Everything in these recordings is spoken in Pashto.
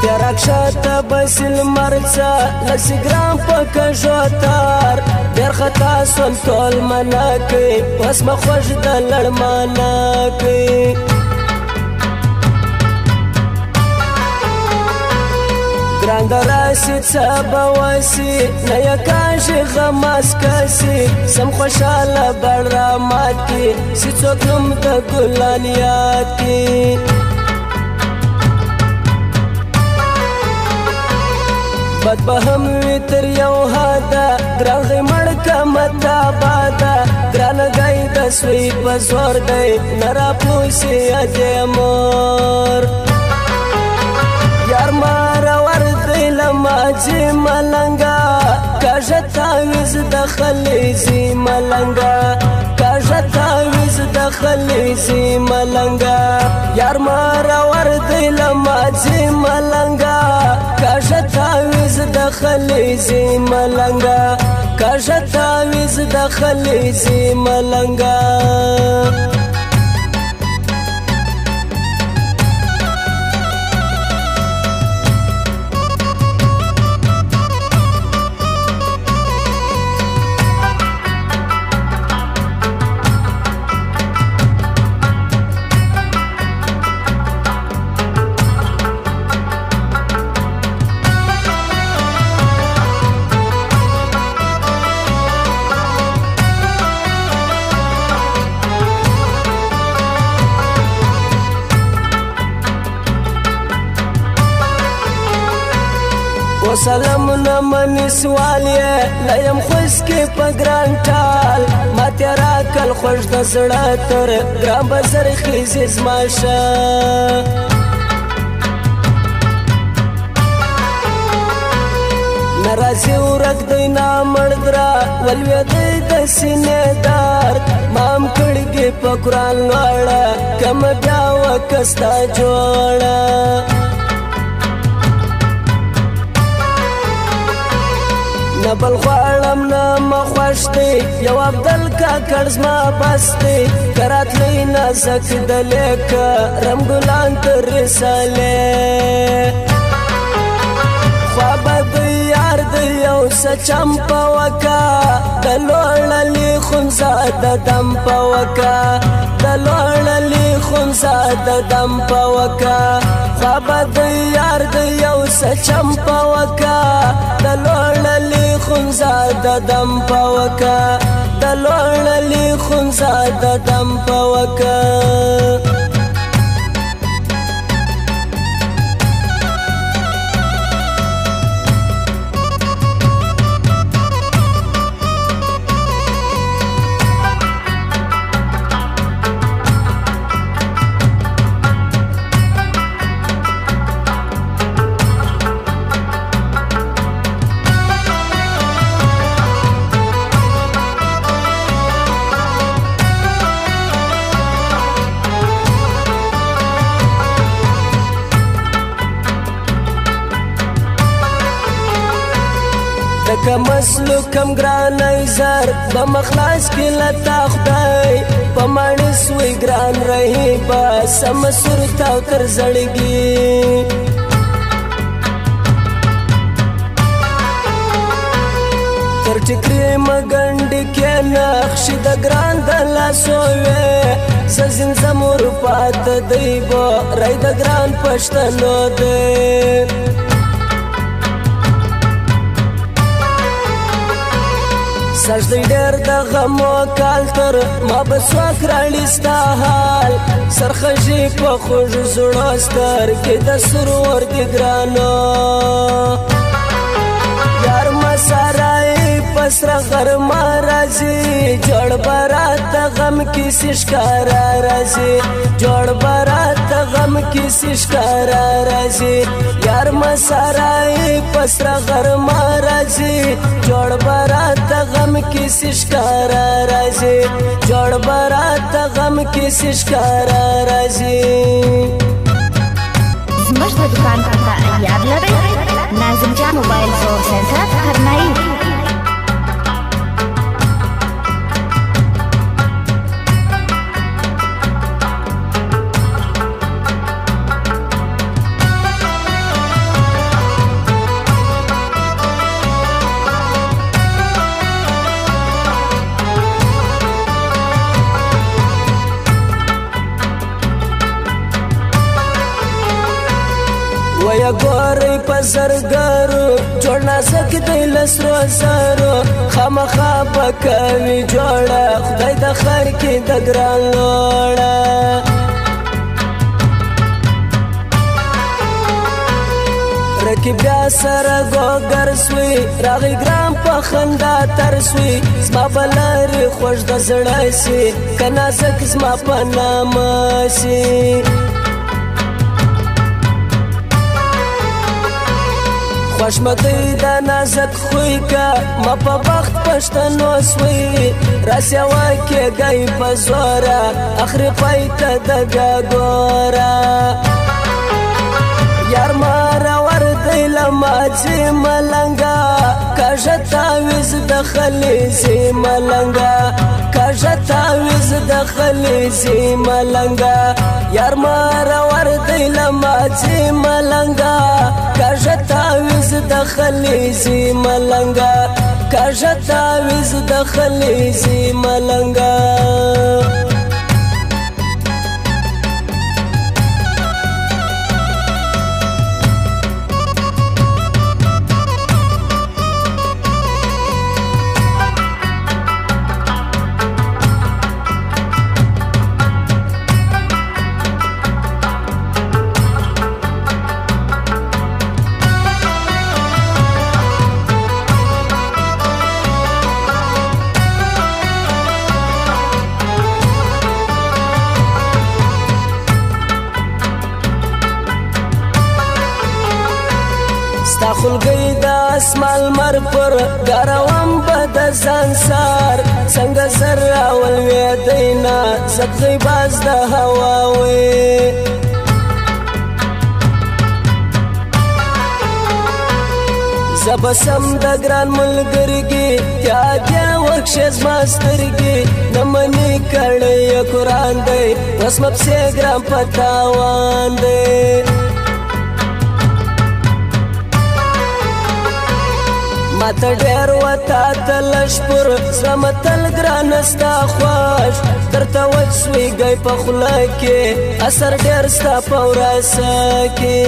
تیراکشاته بسل مرڅه لسی ګرام په کژوتار ډېر خطا سول ټول منع کوي اوس مه خوږ د لړمانه کوي ګران د راسي څه به وسي نه یې کاږي غماس کسي سم خوشحاله بڼ رامات کي سي څوک نوم د ګلان یاد کي بد به هم وي تر یو حده ګران غي مړ که متابه ده ګرانه ګی د سوی په زور دی نه راپوسي یادې مور یار ماره وردی لماجی ملنگا کاژه تاویز د خلیزی ملنگا کاژه تاویز د خلیزی ملنگا یار ماره وردی لماجی ملنگا کاژه تاویز د خلیزی ملنگا کاژه تاویز د خلیزی ملنگا سلام نمانی سوالیه لیم خوشکی پا گران ٹال ما تیرا کل خوش دا زڑا تر گران بزر خیزی زماشا نرازی ورک دی نامردرا ولوی دی دا سینے دار مام کڑگی پا قرآن لوڑا کم بیاو کستا جوڑا نبل غواړم نه مخوش دی یو عبدل کاکړ زما بس دی کرات لی نازک د لیکه رم ګلان تر رسالې خوابه د یار د یو څه چمپه وکه د لوړلي خونزه د دم په وکه د لوړلي خونزه د دم په وکه خوابه د یار د یو څه چمپه وکه د لوړلي خونزه د دم په وکه د لوړلي خونزه د دم په وکه کم اسلو کم گرانی زر بمخلاص کی لتا خدای پمانی سوی گران رہی با سم سرتاو تر زڑگی تر ٹکری مگنڈی کے نقشی دا گران دا لاسووے ززن زمور پات دی با رای دا گران پشتنو دی سجدی ډېر د غمو کال تر ما به څوک راړي ستا حال سرخژي په خوږو زړو سترګې د سرور دي ګرانو یار مسارای پسره غرمه راځي جوړ برات غم کې سشکارا راځي جوړ برات غم کې سشکارا راځي یار مسارای پسره غرمه راځي جوړ برات غم کې سشکارا راځي جوړ برات غم کې سشکارا راځي زموږ د دکان پته یاد لرئ ناظم جان موبایل زور سنټر کرنایي ویا ګورې په زرګرو جوړ نازک دی لسرو زرو خامخا به کوي جوړه خدای د خیر کې د ګران لوړه رکیب بیا سره ګوګر سوی راغی ګرام په خندا تر سوی زما به لرې خوږ د زړه سي که نازک زما په نامه سي خوشمدی د نازک خوی که ما په بخت پښتنو سوی راسیوا کېږئ په زوره اخري پای ته د بیا ګوره یار ما راوردی له ماځي ملنګه کږه تاویز د خلیزي ملنګه کږه تاویز د خلیزي ملنګه یار ما راوردی له ماځي ملنګه کږه تاویز د خلیزي ملنګه کږه تاویز د خلیزي ملنګه ستا خلګۍ د اسمان مر پر ګروم به د ځان سار څنګه سر راولوېدی نه زبغۍ باز د هوا وې زه به سم د ګران ملګرګي یادیا وکښې زما سترګې نه منې کړی یې قرآن دی اوس مه پسې ګران په تاوان دی ماته ډېر وتا ته لږ پر زړه مه تل ګرانه ستا خوښ درته وچ سویږی په خوله کې اثر ډېر ستا په وراسه کې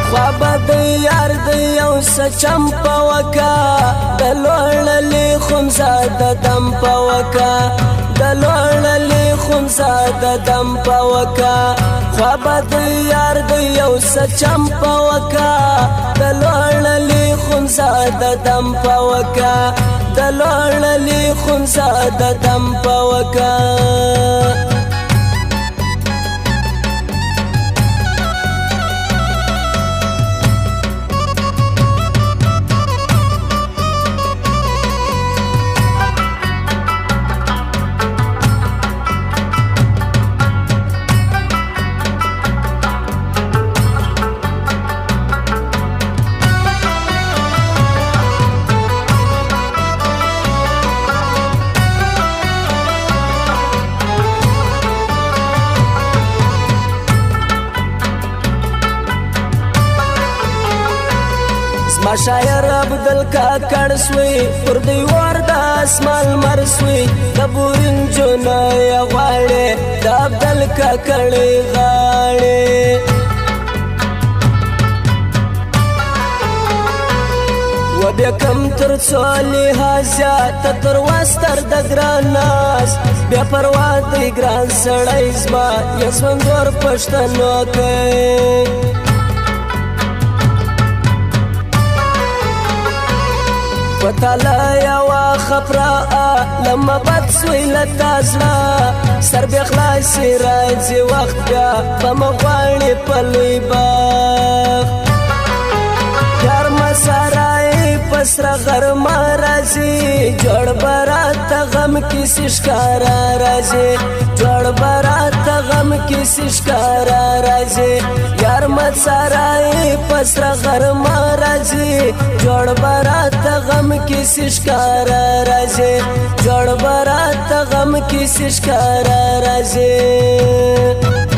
خوا به د یار د یو څه چمپه وکه د لوړلې خمزه د دم په وکه د لوړلې خمزه د دم په وکه خوا به د یار د یو څه چمپه وکه د لوړلې خمزه د دم په وکه د لوړلې خمزه د دم په وکه ما شاعر عبدالکاکړ سوی پر دیوار د اسمان مر سوی د بورین جونای غواړې د عبدالکاکړې غاړې و بیا کم تر څو لحاظه ته تر واستر د ګران ناز بیا پروا دی ګران سړی زما یا ژوندور پښتنو کوي وتعالى يا وخفراء لما بتسوي لتازلا سر بخلاصي راځي وخت بیا بمغواړي پلوي باغ یار مسارای پسر غرما راځي جوړ برات غم کی سشکارا راځي جوړ برات غم کی سشکارا راځي یار مسارای پسر غرما راځي جوړ برات غم کی سشکارا راځي جوړ برات غم کی سشکارا راځي